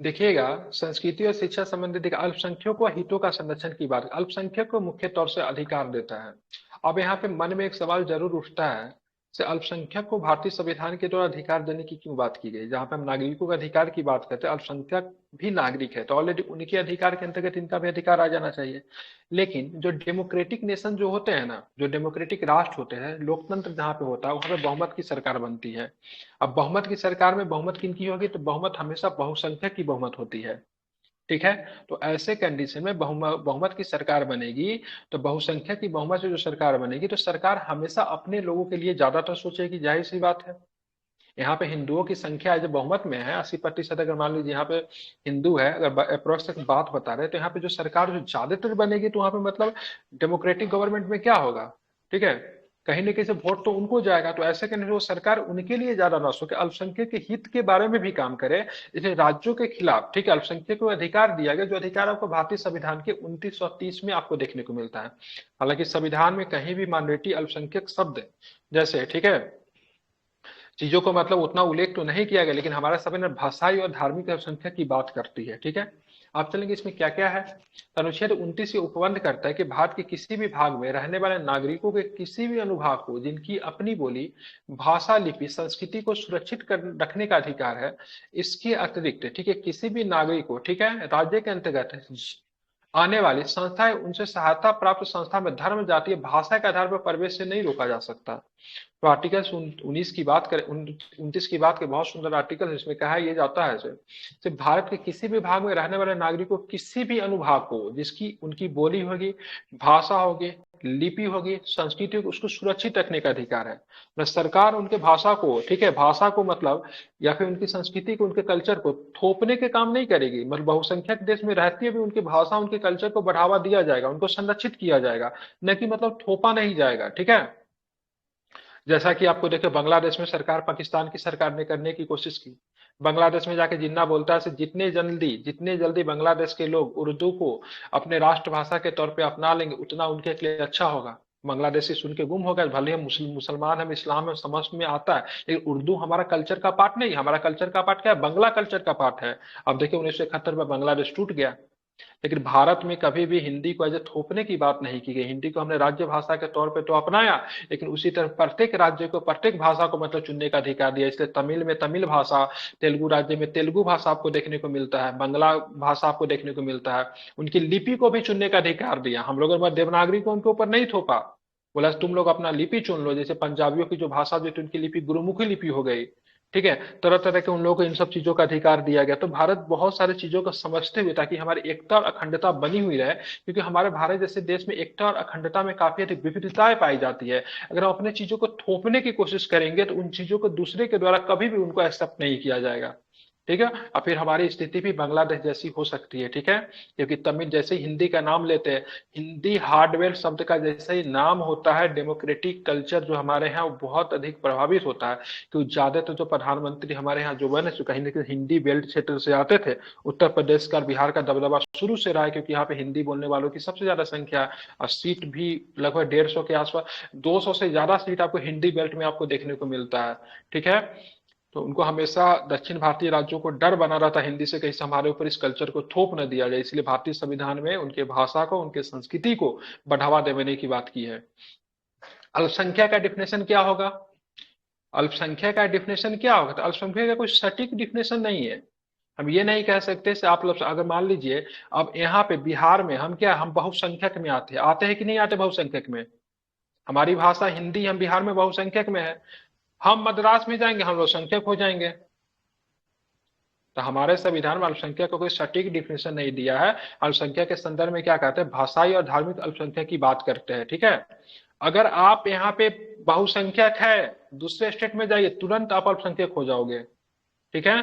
देखिएगा, संस्कृति और शिक्षा संबंधी देखिए, अल्पसंख्यकों व हितों का संरक्षण की बात, अल्पसंख्यक को मुख्य तौर से अधिकार देता है। अब यहाँ पे मन में एक सवाल जरूर उठता है, से अल्पसंख्यक को भारतीय संविधान के द्वारा अधिकार देने की क्यों बात की गई? जहाँ पे हम नागरिकों के अधिकार की बात करते हैं, अल्पसंख्यक भी नागरिक है, तो ऑलरेडी उनके अधिकार के अंतर्गत इनका भी अधिकार आ जाना चाहिए। लेकिन जो डेमोक्रेटिक नेशन जो होते हैं ना, जो डेमोक्रेटिक राष्ट्र होते हैं, लोकतंत्र जहाँ पे होता है वहां पे बहुमत की सरकार बनती है। अब बहुमत की सरकार में बहुमत किनकी होगी? तो बहुमत हमेशा बहुसंख्यक की बहुमत होती है। ठीक है। तो ऐसे कंडीशन में बहुमत की सरकार बनेगी, तो बहुसंख्यक की बहुमत से जो सरकार बनेगी, तो सरकार हमेशा अपने लोगों के लिए ज्यादातर सोचेगी, जाहिर सी बात है। यहाँ पे हिंदुओं की संख्या जो बहुमत में है 80%, अगर मान लीजिए यहाँ पे हिंदू है, अगर अप्रोक्स बात बता रहे हैं, तो यहाँ पे जो सरकार जो ज्यादातर बनेगी, तो वहां पे मतलब डेमोक्रेटिक गवर्नमेंट में क्या होगा? ठीक है, कहीं ना कहीं से वोट तो उनको जाएगा, तो ऐसे करने से वो सरकार उनके लिए ज्यादा ना सोचे, अल्पसंख्यक के हित के बारे में भी काम करे। इसलिए राज्यों के खिलाफ, ठीक है, अल्पसंख्यक को अधिकार दिया गया, जो अधिकार आपको भारतीय संविधान के 2930 में आपको देखने को मिलता है। हालांकि संविधान में कहीं भी माइनॉरिटी अल्पसंख्यक शब्द जैसे, ठीक है, चीजों को मतलब उतना उल्लेख तो नहीं किया गया, लेकिन हमारा संविधान भाषाई और धार्मिक अल्पसंख्यक की बात करती है। ठीक है, आप चलेंगे इसमें क्या क्या है। तो अनुच्छेद 29 ये उपबंध करता है कि भारत के किसी भी भाग में रहने वाले नागरिकों के किसी भी अनुभाग को जिनकी अपनी बोली, भाषा, लिपि, संस्कृति को सुरक्षित कर रखने का अधिकार है। इसके अतिरिक्त, ठीक है, किसी भी नागरिक को, ठीक है, राज्य के अंतर्गत आने वाली संस्थाएं उनसे सहायता प्राप्त संस्था में धर्म, जातीय, भाषा के आधार पर प्रवेश से नहीं रोका जा सकता। तो आर्टिकल 19 की बात करें, 29 की बात करें, बहुत सुंदर आर्टिकल है, इसमें कहा ये जाता है सिर्फ भारत के किसी भी भाग में रहने वाले नागरिकों किसी भी अनुभाग को जिसकी उनकी बोली होगी, भाषा होगी, लिपि होगी, संस्कृति होगी, उसको सुरक्षित रखने का अधिकार है। मतलब सरकार उनके भाषा को, ठीक है, भाषा को मतलब या फिर उनकी संस्कृति को, उनके कल्चर को थोपने के काम नहीं करेगी। मतलब बहुसंख्यक देश में रहती है भी उनकी भाषा, उनके कल्चर को बढ़ावा दिया जाएगा, उनको संरक्षित किया जाएगा, न कि मतलब थोपा नहीं जाएगा। ठीक है, जैसा कि आपको देखिए बांग्लादेश में सरकार, पाकिस्तान की सरकार ने करने की कोशिश की। बांग्लादेश में जाके जिन्ना बोलता है जितने जल्दी बांग्लादेश के लोग उर्दू को अपने राष्ट्रभाषा के तौर पे अपना लेंगे, उतना उनके लिए अच्छा होगा। बांग्लादेशी सुन के गुम हो गए, भले हम मुसलमान, हम इस्लाम में समझ में आता है, लेकिन उर्दू हमारा कल्चर का पार्ट नहीं। हमारा कल्चर का पार्ट क्या है? बांग्ला कल्चर का पार्ट है। अब देखिए 1971 में बांग्लादेश टूट गया। लेकिन भारत में कभी भी हिंदी को एज ए थोपने की बात नहीं की गई। हिंदी को हमने राज्य भाषा के तौर पे तो अपनाया, लेकिन उसी तरह प्रत्येक राज्य को प्रत्येक भाषा को मतलब चुनने का अधिकार दिया। इसलिए तमिल में तमिल भाषा, तेलुगु राज्य में तेलुगु भाषा आपको देखने को मिलता है, बांग्ला भाषा आपको देखने को मिलता है। उनकी लिपि को भी चुनने का अधिकार दिया। हम लोगों ने देवनागरी को उनके ऊपर नहीं थोपा, बोला तुम लोग अपना लिपि चुन लो। जैसे पंजाबियों की जो भाषा जो थी, उनकी लिपि गुरुमुखी लिपि हो गई। ठीक है, तरह तरह के उन लोगों को इन सब चीजों का अधिकार दिया गया। तो भारत बहुत सारी चीजों को समझते हुए, ताकि हमारी एकता और अखंडता बनी हुई रहे, क्योंकि हमारे भारत जैसे देश में एकता और अखंडता में काफी अधिक विविधताएं पाई जाती है। अगर हम अपने चीजों को थोपने की कोशिश करेंगे, तो उन चीजों को दूसरे के द्वारा कभी भी उनको एक्सेप्ट नहीं किया जाएगा। ठीक है, और फिर हमारी स्थिति भी बांग्लादेश जैसी हो सकती है। ठीक है, क्योंकि तमिल जैसे ही हिंदी का नाम लेते हैं, हिंदी हार्डवेयर शब्द का जैसे ही नाम होता है, डेमोक्रेटिक कल्चर जो हमारे यहाँ वो बहुत अधिक प्रभावित होता है। क्योंकि ज्यादातर जो प्रधानमंत्री हमारे यहाँ जो बने, कहीं ना कहीं हिंदी बेल्ट क्षेत्र से आते थे। उत्तर प्रदेश का, बिहार का दबदबा शुरू से रहा है, क्योंकि यहाँ पे हिंदी बोलने वालों की सबसे ज्यादा संख्या है। और सीट भी लगभग 150 के आसपास, 200 से ज्यादा सीट आपको हिंदी बेल्ट में आपको देखने को मिलता है। ठीक है, तो उनको हमेशा दक्षिण भारतीय राज्यों को डर बना रहा था हिंदी से, कहीं से हमारे ऊपर इस कल्चर को थोप न दिया जाए। इसलिए भारतीय संविधान में उनके भाषा को, उनके संस्कृति को बढ़ावा देने की बात की है। अल्पसंख्यक का डिफिनेशन क्या होगा? अल्पसंख्यक का डिफिनेशन क्या होगा? तो अल्पसंख्यक का कोई सटीक डिफिनेशन नहीं है। हम ये नहीं कह सकते से आप लोग, अगर मान लीजिए अब यहाँ पे बिहार में हम क्या, हम बहुसंख्यक में आते हैं कि नहीं आते बहुसंख्यक में? हमारी भाषा हिंदी, हम बिहार में बहुसंख्यक में है। हम मद्रास में जाएंगे, हम लोग संख्यक हो जाएंगे। तो हमारे संविधान में अल्पसंख्यक को कोई सटीक डिफिनेशन नहीं दिया है। अल्पसंख्यक के संदर्भ में क्या कहते हैं? भाषाई और धार्मिक अल्पसंख्यक की बात करते हैं। ठीक है, अगर आप यहाँ पे बहुसंख्यक है, दूसरे स्टेट में जाइए, तुरंत आप अल्पसंख्यक हो जाओगे। ठीक है,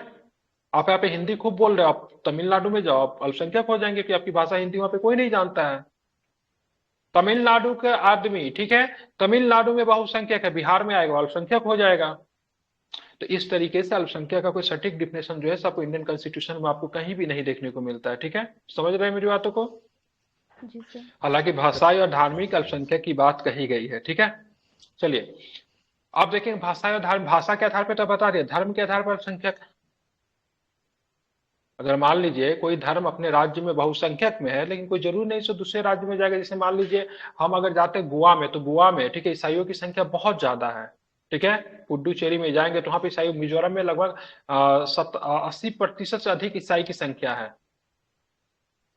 आप यहाँ पे हिंदी खूब बोल रहे हो, आप तमिलनाडु में जाओ, आप अल्पसंख्यक हो जाएंगे कि आपकी भाषा हिंदी वहां पे कोई नहीं जानता है। तमिलनाडु का आदमी, ठीक है, तमिलनाडु में बहुसंख्यक है, बिहार में आएगा अल्पसंख्यक हो जाएगा। तो इस तरीके से अल्पसंख्यक का कोई सटीक डिफिनेशन जो है आपको इंडियन कॉन्स्टिट्यूशन में आपको कहीं भी नहीं देखने को मिलता है। ठीक है, समझ रहे हैं मेरी बातों को? जी सर। हालांकि भाषाई और धार्मिक अल्पसंख्यक की बात कही गई है। ठीक है, चलिए आप देखेंगे भाषा और धर्म, भाषा के आधार पर तो बता दिया, धर्म के आधार पर अल्पसंख्यक। अगर मान लीजिए कोई धर्म अपने राज्य में बहुसंख्यक में है, लेकिन कोई जरूर नहीं सो दूसरे राज्य में जाएगा। जैसे मान लीजिए हम अगर जाते हैं गोवा में, तो गोवा में ठीक है ईसाइयों की संख्या बहुत ज्यादा है। ठीक है, पुडुचेरी में जाएंगे तो वहां पे ईसाई, मिजोरम में लगभग 80% से अधिक ईसाई की संख्या है।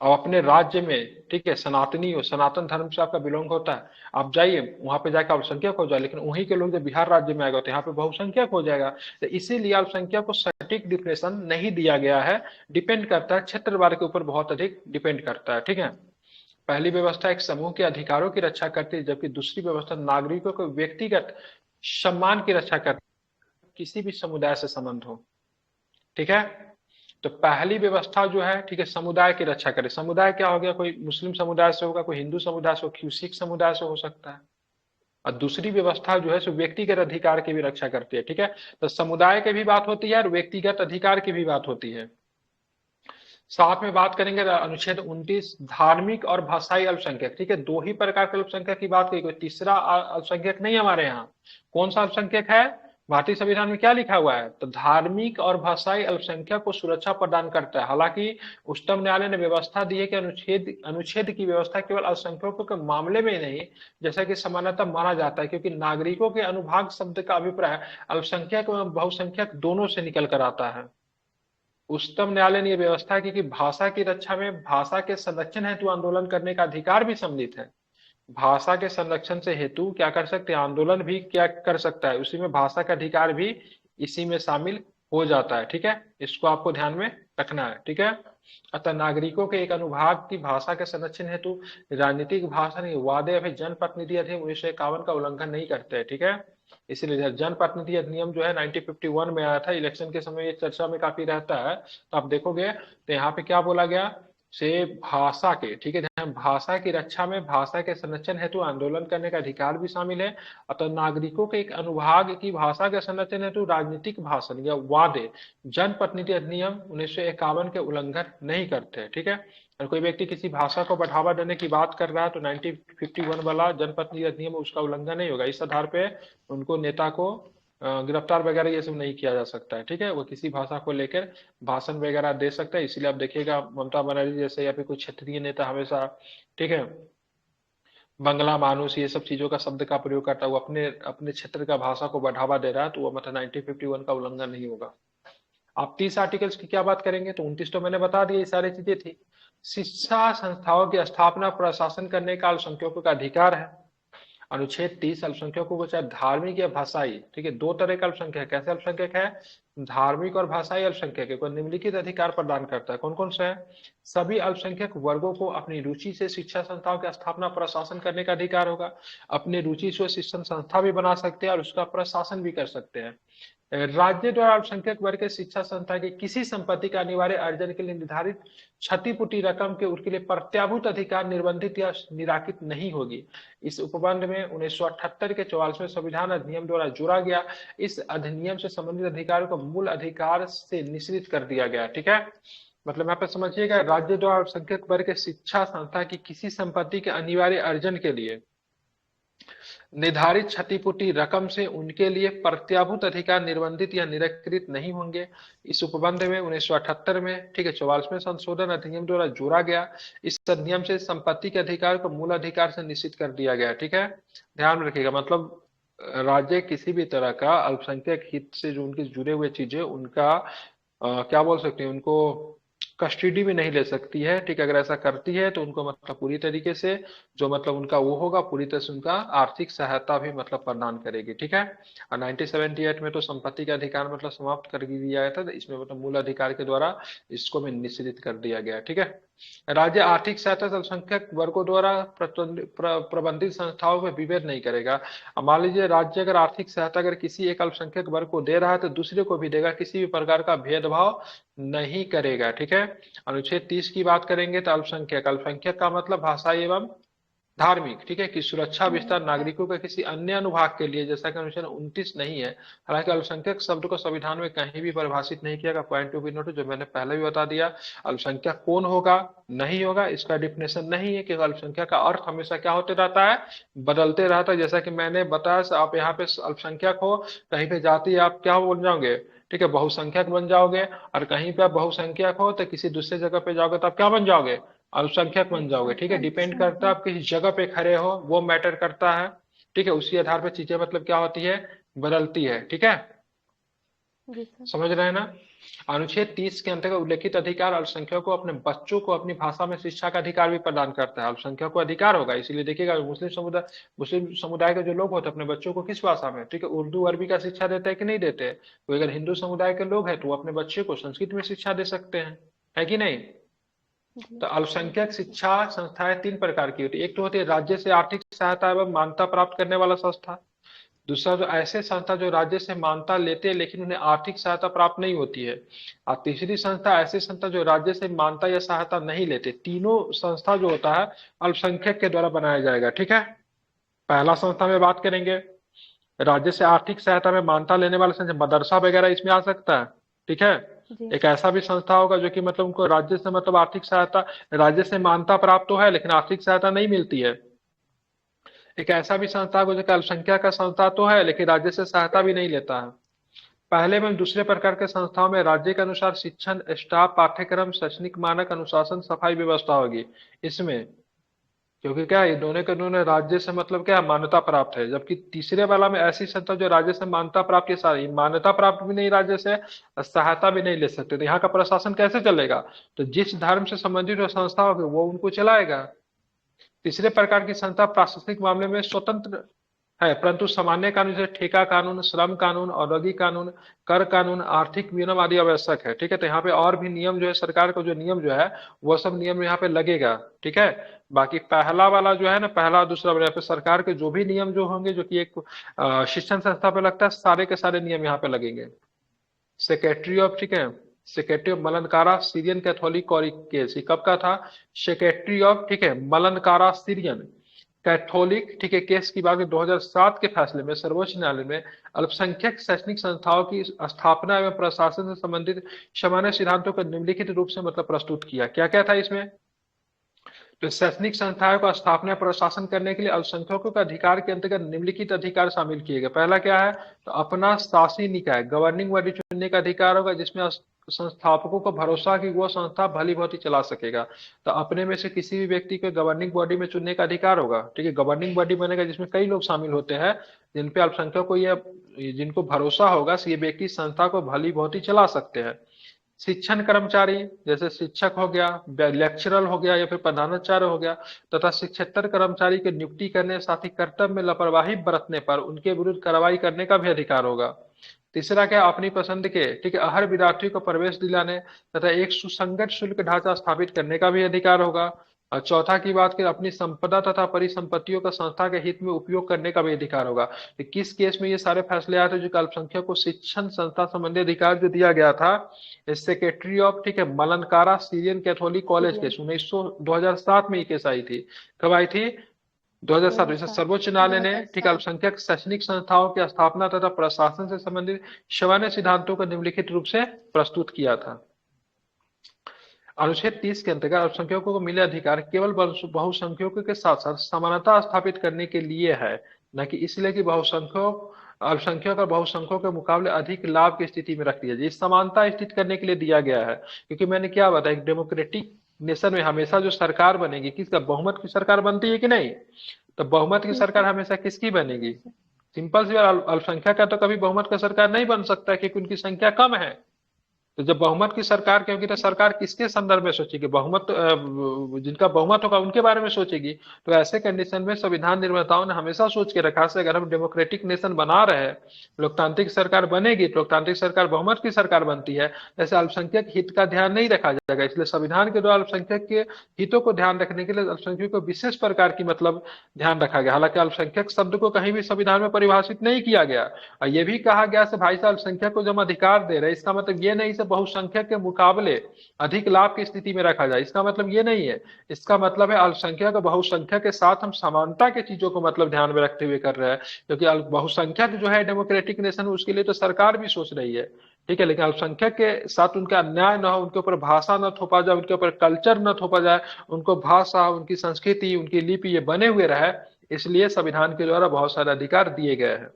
अब अपने राज्य में ठीक है सनातनी हो, सनातन धर्म से आपका बिलोंग होता है, आप जाइए वहां पे जाकर अल्पसंख्यक हो जाए, लेकिन वहीं के लोग जब बिहार राज्य में आएगा तो यहाँ पे बहुसंख्यक हो जाएगा। तो इसीलिए अल्पसंख्यक को सटीक डिफिनेशन नहीं दिया गया है। डिपेंड करता है क्षेत्रवार के ऊपर, बहुत अधिक डिपेंड करता है। ठीक है, पहली व्यवस्था एक समूह के अधिकारों की रक्षा करती है, जबकि दूसरी व्यवस्था नागरिकों को व्यक्तिगत सम्मान की रक्षा करती है, किसी भी समुदाय से संबंध हो। ठीक है, तो पहली व्यवस्था जो है ठीक है समुदाय की रक्षा करे। समुदाय क्या हो गया, कोई मुस्लिम समुदाय से होगा, कोई हिंदू समुदाय से, कोई सिख समुदाय से हो सकता है। और दूसरी व्यवस्था जो है सो व्यक्तिगत अधिकार की भी रक्षा करती है। ठीक है, तो समुदाय की भी बात होती है और व्यक्तिगत अधिकार की भी बात होती है। साथ में बात करेंगे अनुच्छेद 29 धार्मिक और भाषाई अल्पसंख्यक। ठीक है, दो ही प्रकार के अल्पसंख्यक की बात की, कोई तीसरा अल्पसंख्यक नहीं हमारे यहाँ। कौन सा अल्पसंख्यक है, भारतीय संविधान में क्या लिखा हुआ है, तो धार्मिक और भाषाई अल्पसंख्यक को सुरक्षा प्रदान करता है। हालांकि उच्चतम न्यायालय ने व्यवस्था दी है कि अनुच्छेद अनुच्छेद की व्यवस्था केवल अल्पसंख्यकों के मामले में नहीं, जैसा कि सामान्यतः माना जाता है, क्योंकि नागरिकों के अनुभाग शब्द का अभिप्राय अल्पसंख्यक एवं बहुसंख्यक दोनों से निकल कर आता है। उच्चतम न्यायालय ने यह व्यवस्था की कि भाषा की रक्षा में भाषा के संरक्षण हेतु आंदोलन करने का अधिकार भी सम्मिलित है। भाषा के संरक्षण से हेतु क्या कर सकते हैं, आंदोलन भी क्या कर सकता है, उसी में भाषा का अधिकार भी इसी में शामिल हो जाता है। ठीक है, इसको आपको ध्यान में रखना है। ठीक है, अतः नागरिकों के एक अनुभाग की भाषा के संरक्षण हेतु राजनीतिक भाषण वादे अभी जनप्रतिनिधि अधिनियम 1951 का उल्लंघन नहीं करते हैं। ठीक है, इसीलिए जनप्रतिनिधि अधिनियम जो है 1951 में आया था, इलेक्शन के समय ये चर्चा में काफी रहता है। तो आप देखोगे तो यहाँ पे क्या बोला गया, से भाषा के, ठीक है ध्यान, भाषा की रक्षा में भाषा के संरक्षण हेतु आंदोलन करने का अधिकार भी शामिल है। अतः नागरिकों के एक अनुभाग की भाषा के संरक्षण हेतु राजनीतिक भाषण या वादे जनप्रतिनिधि अधिनियम 1951 के उल्लंघन नहीं करते। ठीक है, और कोई व्यक्ति किसी भाषा को बढ़ावा देने की बात कर रहा है तो 1951 वाला जनप्रतिनिधि अधिनियम उसका उल्लंघन नहीं होगा। इस आधार पे उनको, नेता को गिरफ्तार वगैरह ये सब नहीं किया जा सकता है। ठीक है, वो किसी भाषा को लेकर भाषण वगैरह दे सकता है। इसीलिए आप देखिएगा ममता बनर्जी जैसे या फिर कोई क्षेत्रीय नेता हमेशा ठीक है बंगला मानुस ये सब चीजों का शब्द का प्रयोग करता है, वो अपने अपने क्षेत्र का भाषा को बढ़ावा दे रहा है, तो वो मतलब 1951 का उल्लंघन नहीं होगा। आप 30 आर्टिकल्स की क्या बात करेंगे, तो 29 तो मैंने बता दिया, ये सारी चीजें थी। शिक्षा संस्थाओं की स्थापना प्रशासन करने का अल्पसंख्यकों का अधिकार है। अनुच्छेद 30 अल्पसंख्यकों को चाहे धार्मिक या भाषाई, ठीक है, दो तरह का अल्पसंख्यक, कैसे अल्पसंख्यक है, धार्मिक और भाषाई अल्पसंख्यक को निम्नलिखित अधिकार प्रदान करता है। कौन कौन सा है, सभी अल्पसंख्यक वर्गों को अपनी रुचि से शिक्षा संस्थाओं की स्थापना प्रशासन करने का अधिकार होगा। अपनी रुचि से शिक्षण संस्था भी बना सकते हैं और उसका प्रशासन भी कर सकते हैं। राज्य द्वारा अल्पसंख्यक वर्ग के शिक्षा संस्था की किसी संपत्ति का अनिवार्य अर्जन के लिए निर्धारित क्षतिपूर्ति रकम के उसके लिए प्रत्याभूत अधिकार निर्बंधित या निराकृत नहीं होगी। इस उपबंध में 1978 के 44वें संविधान अधिनियम द्वारा जोड़ा गया इस अधिनियम से संबंधित अधिकारों को मूल अधिकार से निश्चित कर दिया गया। ठीक है, मतलब यहाँ पे समझिएगा, राज्य द्वारा अल्पसंख्यक वर्ग के शिक्षा संस्था की किसी संपत्ति के अनिवार्य अर्जन के लिए निर्धारित क्षतिपूर्ति रकम से उनके लिए प्रत्याभूत अधिकार निर्बंधित या निराकृत नहीं होंगे। इस उपबंध में 1978 में ठीक है 44वें संशोधन अधिनियम द्वारा जोड़ा गया इस अधिनियम से संपत्ति के अधिकार को मूल अधिकार से निश्चित कर दिया गया। ठीक है, ध्यान में रखिएगा, मतलब राज्य किसी भी तरह का अल्पसंख्यक हित से जो उनके जुड़े हुए चीजें उनका क्या बोल सकते हैं, उनको कस्टडी में नहीं ले सकती है। ठीक है, अगर ऐसा करती है तो उनको मतलब पूरी तरीके से जो मतलब उनका वो होगा, पूरी तरह से उनका आर्थिक सहायता भी मतलब प्रदान करेगी। ठीक है, और 1978 में तो संपत्ति का अधिकार मतलब समाप्त कर दिया गया था, तो इसमें मतलब मूल अधिकार के द्वारा इसको भी निश्चित कर दिया गया। ठीक है, राज्य आर्थिक सहायता अल्पसंख्यक वर्गों द्वारा प्रबंधित संस्थाओं में विभेद नहीं करेगा। अब मान लीजिए राज्य अगर आर्थिक सहायता अगर किसी एक अल्पसंख्यक वर्ग को दे रहा है तो दूसरे को भी देगा, किसी भी प्रकार का भेदभाव नहीं करेगा। ठीक है, अनुच्छेद 30 की बात करेंगे तो अल्पसंख्यक, अल्पसंख्यक का मतलब भाषा एवं धार्मिक, ठीक है, कि सुरक्षा विस्तार नागरिकों के किसी अन्य अनुभाग के लिए, जैसा कि अनुच्छेद 29 नहीं है। हालांकि अल्पसंख्यक शब्द को संविधान में कहीं भी परिभाषित नहीं किया गया। पॉइंट टू बी नोट, जो मैंने पहले भी बता दिया, अल्पसंख्यक कौन होगा, नहीं होगा, इसका डिफिनेशन नहीं है, कि अल्पसंख्यक का अर्थ हमेशा क्या होते रहता है, बदलते रहता है। जैसा कि मैंने बताया, आप यहाँ पे अल्पसंख्यक हो, कहीं पे जाति आप क्या बन जाओगे, ठीक है, बहुसंख्यक बन जाओगे, और कहीं पे आप बहुसंख्यक हो तो किसी दूसरे जगह पे जाओगे तो आप क्या बन जाओगे, अल्पसंख्यक बन जाओगे, ठीक है। डिपेंड अच्छा। करता है आप किस जगह पे खड़े हो, वो मैटर करता है, ठीक है। उसी आधार पे चीजें मतलब क्या होती है, बदलती है, ठीक है। जी सर। समझ रहे हैं ना। अनुच्छेद 30 के अंतर्गत उल्लेखित अधिकार अल्पसंख्यकों को अपने बच्चों को अपनी भाषा में शिक्षा का अधिकार भी प्रदान करता है। अल्पसंख्यकों को अधिकार होगा, इसीलिए देखिएगा मुस्लिम समुदाय के जो लोग होते हैं अपने बच्चों को किस भाषा में, ठीक है, उर्दू अरबी का शिक्षा देते हैं कि नहीं देते। तो अगर हिंदू समुदाय के लोग हैं तो वो अपने बच्चे को संस्कृत में शिक्षा दे सकते हैं, है कि नहीं। जी। तो अल्पसंख्यक शिक्षा संस्थाएं 3 प्रकार की होती है। एक तो होती है राज्य से आर्थिक सहायता एवं मान्यता प्राप्त करने वाला संस्था। दूसरा, जो ऐसे संस्था जो राज्य से मान्यता लेते हैं लेकिन उन्हें आर्थिक सहायता प्राप्त नहीं होती है। और तीसरी संस्था, ऐसे संस्था जो राज्य से मान्यता या सहायता नहीं लेते। तीनों संस्था जो होता है अल्पसंख्यक के द्वारा बनाया जाएगा, ठीक है। पहला संस्था में बात करेंगे, राज्य से आर्थिक सहायता में मान्यता लेने वाले संस्था, मदरसा वगैरह इसमें आ सकता है, ठीक है। जी। एक ऐसा भी संस्था होगा जो कि मतलब उनको राज्य से मतलब आर्थिक सहायता, राज्य से मान्यता प्राप्त तो है लेकिन आर्थिक सहायता नहीं मिलती है। एक ऐसा भी संस्था होगा जो कि अल्पसंख्यक का संस्था तो है लेकिन राज्य से सहायता भी नहीं लेता है। पहले एवं दूसरे प्रकार के संस्थाओं में राज्य के अनुसार शिक्षण, स्टाफ, पाठ्यक्रम, शैक्षणिक मानक, अनुशासन, सफाई व्यवस्था होगी इसमें। क्योंकि क्या है, ये दोनों के दोनों राज्य से मतलब क्या है, मान्यता प्राप्त है। जबकि तीसरे वाला में ऐसी संस्था जो राज्य से मान्यता प्राप्त, ये सारी मान्यता प्राप्त भी नहीं, राज्य से सहायता भी नहीं ले सकते, तो यहाँ का प्रशासन कैसे चलेगा। तो जिस धर्म से संबंधित जो संस्था होगी वो उनको चलाएगा। तीसरे प्रकार की संस्था प्रशासनिक मामले में स्वतंत्र है, परंतु सामान्य कानून जैसे ठेका कानून, श्रम कानून, औद्योगिक कानून, कर कानून, आर्थिक नियम आदि आवश्यक है, ठीक है। तो यहाँ पे और भी नियम जो है, सरकार का जो नियम जो है वो सब नियम यहाँ पे लगेगा, ठीक है। बाकी पहला वाला जो है ना, पहला दूसरा वाला, यहाँ पे सरकार के जो भी नियम जो होंगे, जो कि एक शिक्षण संस्था पे लगता है, सारे के सारे नियम यहाँ पे लगेंगे। सेक्रेटरी ऑफ, ठीक है, secretary of Malankara Syrian Catholic case, कब का था, सेक्रेटरी ऑफ, ठीक है, मलनकारा सीरियन कैथोलिक, ठीक है, केस की बात 2007 के फैसले में सर्वोच्च न्यायालय में अल्पसंख्यक शैक्षणिक संस्थाओं की स्थापना एवं प्रशासन से संबंधित सामान्य सिद्धांतों को निम्नलिखित रूप से मतलब प्रस्तुत किया। क्या क्या था इसमें, तो शैक्षणिक संस्थाओं का स्थापना प्रशासन करने के लिए अल्पसंख्यकों के अधिकार के अंतर्गत निम्नलिखित अधिकार शामिल किए गए। पहला क्या है, तो अपना शासी निकाय गवर्निंग बॉडी चुनने का अधिकार होगा, जिसमें संस्थापकों को भरोसा कि वो संस्था भली भांति चला सकेगा। तो अपने में से किसी भी व्यक्ति को गवर्निंग बॉडी में चुनने का अधिकार होगा, ठीक है। गवर्निंग बॉडी बनेगा जिसमें कई लोग शामिल होते हैं, जिन पे अल्पसंख्यकों को ये जिनको भरोसा होगा ये व्यक्ति संस्था को भली भांति चला सकते हैं। शिक्षण कर्मचारी जैसे शिक्षक हो गया, लेक्चरर हो गया या फिर प्रधानाचार्य हो गया, तथा शिक्षेत्तर कर्मचारी की नियुक्ति करने साथ ही कर्तव्य में लापरवाही बरतने पर उनके विरुद्ध कार्रवाई करने का भी अधिकार होगा। तीसरा क्या, अपनी पसंद के, ठीक है, हर विद्यार्थी को प्रवेश दिलाने तथा एक सुसंगत शुल्क ढांचा स्थापित करने का भी अधिकार होगा। और चौथा की बात करें, अपनी संपदा तथा परिसंपत्तियों का संस्था के हित में उपयोग करने का भी अधिकार होगा। तो किस केस में ये सारे फैसले आए थे, जो अल्पसंख्यक को शिक्षण संस्था संबंधी अधिकार जो दिया गया था, सेक्रेटरी ऑफ, ठीक है, मलनकारा सीरियन कैथोलिक कॉलेज केस 2007 में ये केस आई थी। कब आई थी, 2007। सर्वोच्च न्यायालय ने, ठीक है, अल्पसंख्यक शैक्षणिक संस्थाओं की स्थापना तथा प्रशासन से संबंधित सामान्य सिद्धांतों को निम्नलिखित रूप से प्रस्तुत किया था। अनुच्छेद 30 के अंतर्गत अल्पसंख्यकों को मिले अधिकार केवल बहुसंख्यकों के साथ साथ समानता स्थापित करने के लिए है, न कि इसलिए कि बहुसंख्यक अल्पसंख्यक और बहुसंख्यकों के मुकाबले अधिक लाभ की स्थिति में रख दिया जाए। समानता स्थित करने के लिए दिया गया है, क्योंकि मैंने क्या बताया, एक डेमोक्रेटिक नेशन में हमेशा जो सरकार बनेगी, किसका, बहुमत की सरकार बनती है कि नहीं। तो बहुमत की सरकार हमेशा किसकी बनेगी, सिंपल सी बात, अल्पसंख्यक का तो कभी बहुमत का सरकार नहीं बन सकता, क्योंकि उनकी संख्या कम है। तो जब बहुमत की सरकार की होगी तो सरकार किसके संदर्भ में सोचेगी, बहुमत जिनका बहुमत होगा उनके बारे में सोचेगी। तो ऐसे कंडीशन में संविधान निर्माताओं ने हमेशा सोच के रखा से अगर हम डेमोक्रेटिक नेशन बना रहे हैं, लोकतांत्रिक सरकार बनेगी, तो लोकतांत्रिक सरकार बहुमत की सरकार बनती है, जैसे अल्पसंख्यक हित का ध्यान नहीं रखा जाएगा। इसलिए संविधान के द्वारा अल्पसंख्यक के हितों को ध्यान रखने के लिए अल्पसंख्यक को विशेष प्रकार की मतलब ध्यान रखा गया। हालांकि अल्पसंख्यक शब्द को कहीं भी संविधान में परिभाषित नहीं किया गया, और ये भी कहा गया से भाई साहब अल्पसंख्यक को जब अधिकार दे रहे, इसका मतलब ये नहीं से बहुसंख्यक के मुकाबले अधिक लाभ की स्थिति में रखा जाए। इसका मतलब ये नहीं है, इसका मतलब है अल्पसंख्यक और बहुसंख्यक के साथ हम समानता के चीजों को मतलब ध्यान में रखते हुए कर रहे हैं, क्योंकि बहुसंख्यक जो है डेमोक्रेटिक नेशन, उसके लिए तो सरकार भी सोच रही है, ठीक है, लेकिन अल्पसंख्यक के साथ उनका अन्याय न हो, उनके ऊपर भाषा न थोपा जाए, उनके ऊपर कल्चर न थोपा जाए, उनको भाषा, उनकी संस्कृति, उनकी लिपि ये बने हुए रहे, इसलिए संविधान के द्वारा बहुत सारे अधिकार दिए गए हैं।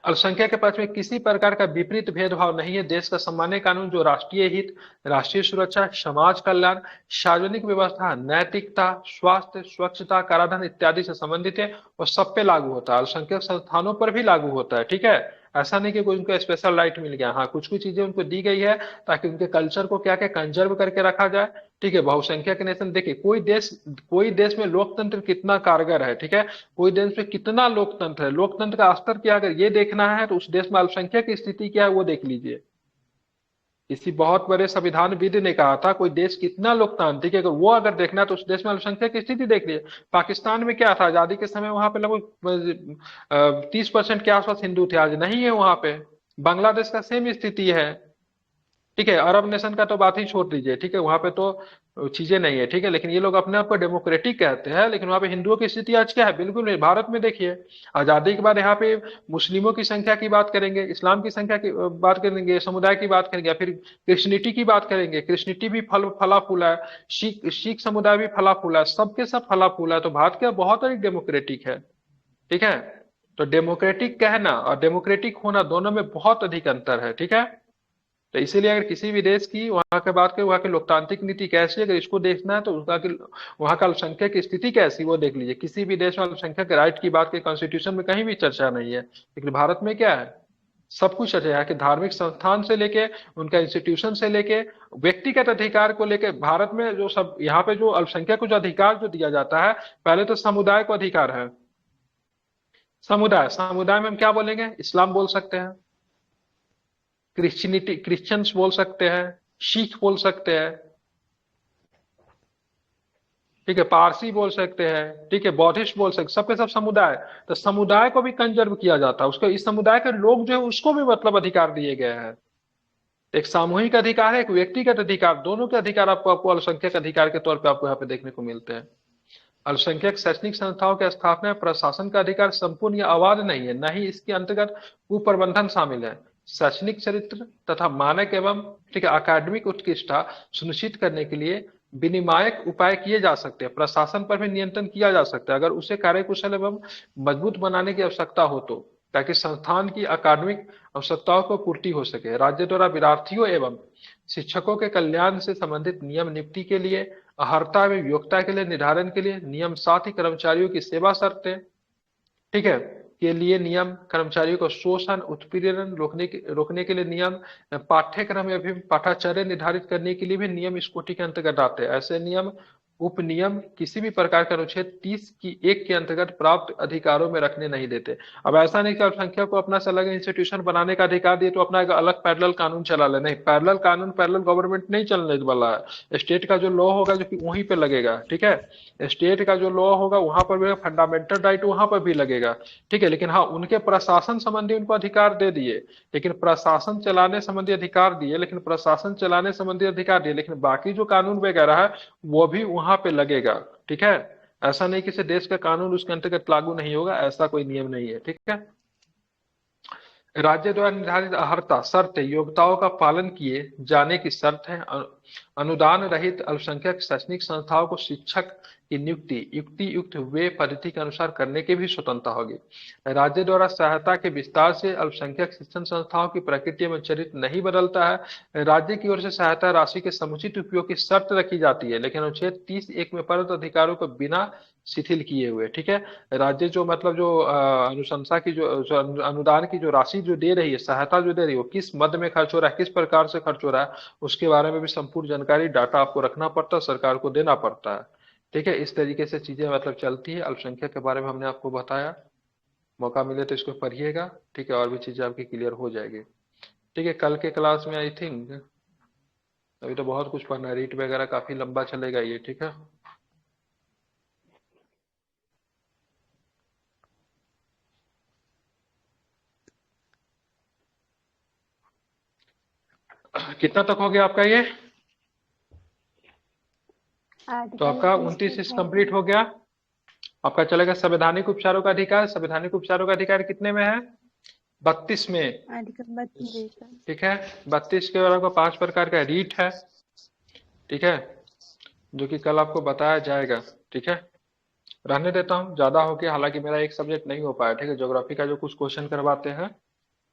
अल्पसंख्यक के पक्ष में किसी प्रकार का विपरीत भेदभाव नहीं है। देश का सामान्य कानून जो राष्ट्रीय हित, राष्ट्रीय सुरक्षा, समाज कल्याण, सार्वजनिक व्यवस्था, नैतिकता, स्वास्थ्य, स्वच्छता, कराधान इत्यादि से संबंधित है और सब पे लागू होता है। अल्पसंख्यक संस्थानों पर भी लागू होता है, ठीक है। ऐसा नहीं कि कोई उनको स्पेशल राइट मिल गया, हाँ कुछ कुछ चीजें उनको दी गई है ताकि उनके कल्चर को क्या क्या कंजर्व करके रखा जाए, ठीक है। बहुसंख्यक नेशन, देखिए कोई देश में लोकतंत्र कितना कारगर है, ठीक है, कोई देश में कितना लोकतंत्र है, लोकतंत्र का स्तर क्या, अगर ये देखना है तो उस देश में अल्पसंख्यक की स्थिति क्या है वो देख लीजिए। किसी बहुत बड़े संविधानविद ने कहा था कोई देश कितना लोकतांत्रिक है, अगर वो अगर देखना है तो उस देश में अल्पसंख्यक की स्थिति देख लीजिए। पाकिस्तान में क्या था आजादी के समय, वहां पे लगभग 30% के आसपास हिंदू थे, आज नहीं है वहां पे। बांग्लादेश का सेम स्थिति है, ठीक है। अरब नेशन का तो बात ही छोड़ दीजिए, ठीक है, वहां पे तो चीजें नहीं है, ठीक है, लेकिन ये लोग अपने आप को डेमोक्रेटिक कहते हैं, लेकिन वहां पे हिंदुओं की स्थिति आज क्या है, बिल्कुल नहीं। भारत में देखिए, आजादी के बाद यहाँ पे मुस्लिमों की संख्या की बात करेंगे, इस्लाम की संख्या की बात करेंगे, समुदाय की बात करेंगे, या फिर क्रिश्चियनिटी की बात करेंगे, क्रिश्चियनिटी भी फला फूला है, सिख समुदाय भी फला फूला है, सबके सब फला फूला है। तो भारत क्या बहुत अधिक डेमोक्रेटिक है, ठीक है। तो डेमोक्रेटिक कहना और डेमोक्रेटिक होना दोनों में बहुत अधिक अंतर है, ठीक है। तो इसीलिए अगर किसी भी देश की वहां की बात करें, वहां की लोकतांत्रिक नीति कैसी है, अगर इसको देखना है तो उसका कि वहां का अल्पसंख्यक की स्थिति कैसी वो देख लीजिए। किसी भी देश में अल्पसंख्यक के राइट की बात की कॉन्स्टिट्यूशन में कहीं भी चर्चा नहीं है, लेकिन भारत में क्या है, सब कुछ चर्चा है कि धार्मिक संस्थान से लेके उनका इंस्टीट्यूशन से लेके व्यक्तिगत अधिकार को लेके भारत में जो सब यहाँ पे जो अल्पसंख्यक को जो अधिकार जो दिया जाता है, पहले तो समुदाय को अधिकार है। समुदाय, समुदाय में हम क्या बोलेंगे, इस्लाम बोल सकते हैं, क्रिश्चियनिटी क्रिश्चियंस बोल सकते हैं, सिख बोल सकते हैं, ठीक है, पारसी बोल सकते हैं, ठीक है, बौद्धिस्ट बोल सकते, सबके सब समुदाय। तो समुदाय को भी कंजर्व किया जाता है, उसको इस समुदाय के लोग जो है उसको भी मतलब अधिकार दिए गए हैं। एक सामूहिक अधिकार है, एक व्यक्तिगत अधिकार, दोनों के अधिकार आपको आपको अल्पसंख्यक अधिकार के तौर पे आपको यहाँ पे देखने को मिलते हैं। अल्पसंख्यक शैक्षणिक संस्थाओं की स्थापना प्रशासन का अधिकार संपूर्ण या अबाध नहीं है, न ही इसके अंतर्गत कुप्रबंधन शामिल है। शैक्षणिक चरित्र तथा मानक एवं, ठीक है, अकादमिक उत्कृष्टता सुनिश्चित करने के लिए विनिमायक उपाय किए जा सकते हैं। प्रशासन पर भी नियंत्रण किया जा सकता है अगर उसे कार्यकुशल एवं मजबूत बनाने की आवश्यकता हो तो, ताकि संस्थान की अकादमिक आवश्यकताओं को पूर्ति हो सके। राज्य द्वारा विद्यार्थियों एवं शिक्षकों के कल्याण से संबंधित नियम नियुक्ति के लिए, अर्हता एवं योग्यता के लिए निर्धारण के लिए नियम, साथ ही कर्मचारियों की सेवा शर्तें, ठीक है, के लिए नियम, कर्मचारियों को शोषण उत्पीड़न रोकने के लिए नियम, पाठ्यक्रम या फिर पाठाचर्य निर्धारित करने के लिए भी नियम इस कोटि के अंतर्गत आते हैं। ऐसे नियम उपनियम किसी भी प्रकार का अनुच्छेद 30 की 1 के अंतर्गत प्राप्त अधिकारों में रखने नहीं देते। अब ऐसा नहीं कि अल्पसंख्यक को अपना से अलग इंस्टीट्यूशन बनाने का अधिकार दिए तो अपना एक अलग पैरेलल कानून चला ले, नहीं, पैरेलल कानून पैरेलल गवर्नमेंट नहीं चलने वाला है। स्टेट का जो लॉ होगा जो कि वहीं पे लगेगा, ठीक है, स्टेट का जो लॉ होगा वहां पर भी फंडामेंटल राइट वहां पर भी लगेगा, ठीक है। लेकिन हाँ, उनके प्रशासन संबंधी उनको अधिकार दे दिए, लेकिन प्रशासन चलाने संबंधी अधिकार दिए, लेकिन प्रशासन चलाने संबंधी अधिकार दिए, लेकिन बाकी जो कानून वगैरह है वो भी वहां पे लगेगा, ठीक है। ऐसा नहीं किसी देश का कानून उसके अंतर्गत लागू नहीं होगा, ऐसा कोई नियम नहीं है, ठीक है। राज्य द्वारा निर्धारित अर्हता शर्त योग्यताओं का पालन किए जाने की शर्त है। अनुदान रहित अल्पसंख्यक शैक्षणिक संस्थाओं को शिक्षक की नियुक्ति युक्ति युक्त वे पद्धति के अनुसार करने की भी स्वतंत्रता होगी। राज्य द्वारा सहायता के विस्तार से अल्पसंख्यक शिक्षण संस्थाओं की प्रकृति एवं चरित्र नहीं बदलता है। राज्य की ओर से सहायता राशि के समुचित उपयोग की शर्त रखी जाती है, लेकिन अनुच्छेद 30(1) में प्रदत्त अधिकारों को बिना शिथिल किए हुए, ठीक है। राज्य जो मतलब जो अनुशंसा की जो अनुदान की जो राशि जो दे रही है, सहायता जो दे रही है, वो किस मद में खर्च हो रहा है, किस प्रकार से खर्च हो रहा है, उसके बारे में भी संपूर्ण जानकारी डाटा आपको रखना पड़ता है, सरकार को देना पड़ता है, ठीक है। इस तरीके से चीजें मतलब चलती है। अल्पसंख्यक के बारे में हमने आपको बताया, मौका मिले तो इसको पढ़िएगा, ठीक है, और भी चीजें आपकी क्लियर हो जाएगी, ठीक है। कल के क्लास में आई थिंक, अभी तो बहुत कुछ पढ़ना है, रीट वगैरह काफी लंबा चलेगा ये, ठीक है। कितना तक हो गया आपका ये? तो आर्टिकल आपका 30 29 है कंप्लीट हो गया। आपका चलेगा संवैधानिक उपचारों का अधिकार। संवैधानिक उपचारों का अधिकार कितने में है? 32 में। आर्टिकल 32 जी सर। ठीक है, 32 के बाद आपका 5 प्रकार का रीट है। ठीक है, जो कि कल आपको बताया जाएगा। ठीक है, रहने देता हूँ, ज्यादा हो गया, हालांकि मेरा एक सब्जेक्ट नहीं हो पाया। ठीक है, ज्योग्राफी का जो कुछ क्वेश्चन करवाते हैं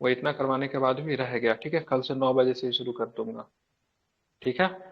वो इतना करवाने के बाद भी रह गया। ठीक है, कल से 9 बजे से ही शुरू कर दूंगा। ठीक है।